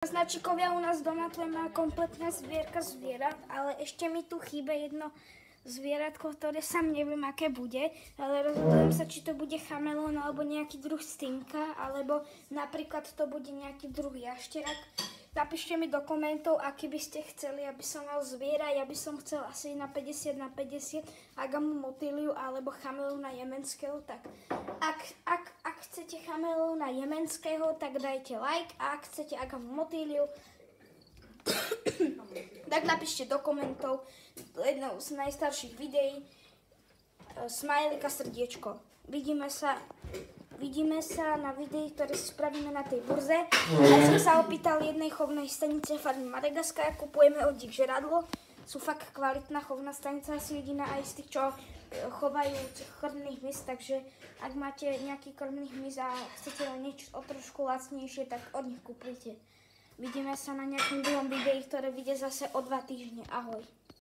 Značikovia, u nás doma to má kompletné zvierka zvierat, ale ešte mi tu chýba jedno zvieratko, ktoré sám neviem, aké bude, ale rozhodujem sa, či to bude chamelón alebo nejaký druh stynka, alebo napríklad to bude nejaký druh jašterak. Napíšte mi do komentov, aký by ste chceli, aby som mal zviera. Ja by som chcel asi na 50/50 agamu motýliu alebo chamelóna jemenského. Tak ak chcete chamelóna jemenského, tak dajte like, a ak chcete agamu motýliu, tak napíšte do komentov jednou z najstarších videí smajlika srdiečko. Vidíme sa na videi, ktoré si spravíme na tej burze. Ja som sa opýtal jednej chovnej stanice farmy Madagaskar, kupujeme od nich žeradlo. Sú fakt kvalitná chovná stanica, asi jediná aj z tých, čo chovajú krmných hmyz, takže ak máte nejaký krmný hmyz a chcete niečo o trošku lacnejšie, tak od nich kupujte. Vidíme sa na nejakom druhom videi, ktoré vyjde zase o 2 týždne. Ahoj.